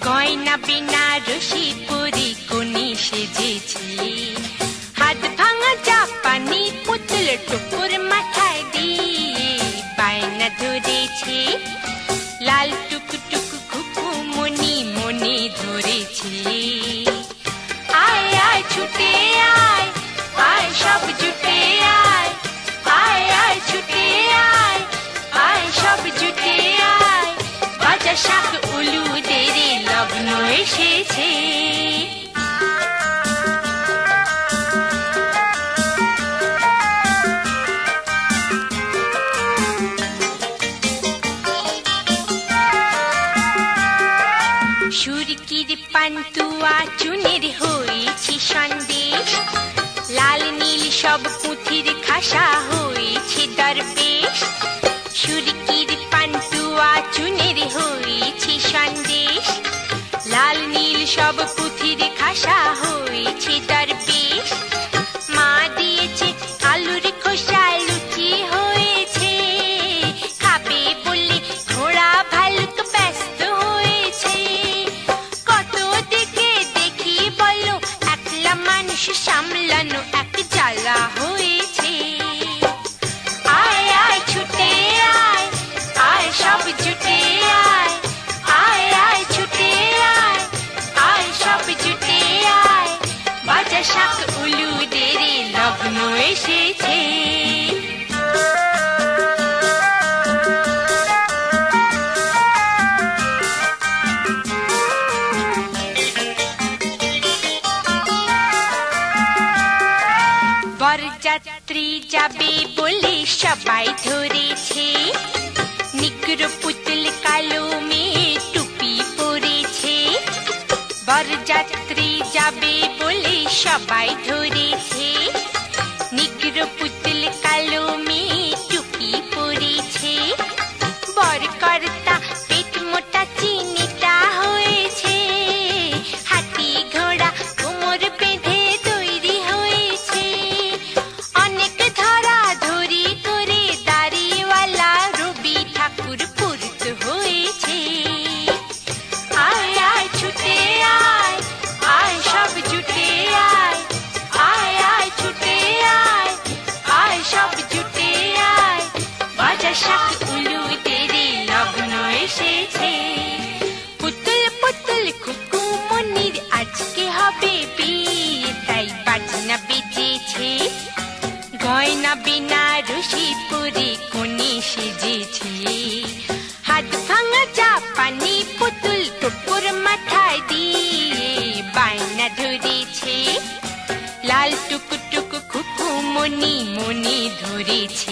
গয়না বেনারসি পরে কোণে সেজেছি, হাত ভাঙা জাপানি পুতুল টুকুর মাথায় দিয়ে বায়না ধরেছে, লাল টুকটুক খুকু মনি মনে ধরেছে। আয় আয় ছুটে আয়, আয় সব জুটে আয়, আয় আয় ছুটে আয়, আয় সব জুটে আয়, বাজা শাক উলুদের লগ্ন এসেছে। সুরকির পান্তুয়া চুনের হয়েছি সন্দেশ, লাল নীল সব পুঁথির খাসা হয়েছে দরবেশ। সুরকির পান্তুয়া চুনের হয়েছি সন্দেশ, লাল নীল সব পুঁথির খাসা হয়েছে দরবেশ। মা দিয়েছে আলুর খোসা লুচি হয়েছে, খাবে বলে ঘোড়া ভালুক ব্যস্ত হয়েছে। কত দেখে দেখি বলো একলা মানুষ সামলানো এক জ্বালা হয়েছে। আয় আয় ছুটে আয়, আয় সব জুটে আয়, আয় আয় ছুটে আয়, আয় সব জুটে আয়, বাজা শাক উলুদের লগ্ন এসেছে। বরযাত্রী যাবে বলে সবাই ধরেছে, নিগ্র পুতুল কালো মেয়ে টুপি পরেছে। বরযাত্রী যাবে বলে সবাই ধরেছে, নিগ্র পুতুল কালো মেয়ে টুপি পরেছে। বরকর্তা পেট মোটা চিনিটা হয়েছে, হাতি ঘোড়া কোমর বেঁধে তৈরি হয়েছে। অনেক ধরা ধরি করে দাড়িওয়ালা রবি ঠাকুর পুরত হয়েছে। আয় আয় ছুটে আয়, আয় সব জুটে আয়, আয় আয় ছুটে আয়, আয় সব জুটে আয়, বাজা শাক উলুদের লগ্ন এসেছে। পুতুল পুতুল খুকু মনির আজকে হবে বিয়ে, তাই বাজনা বেজেছে, গয়না বেনারসি পরে কোণে সেজেছে। হাত ভাঙা জাপানি পুতুল টুকুর মাথায় দিয়ে বায়না ধরেছে, লাল টুকটুক খুকু মনি মনে ধরেছে।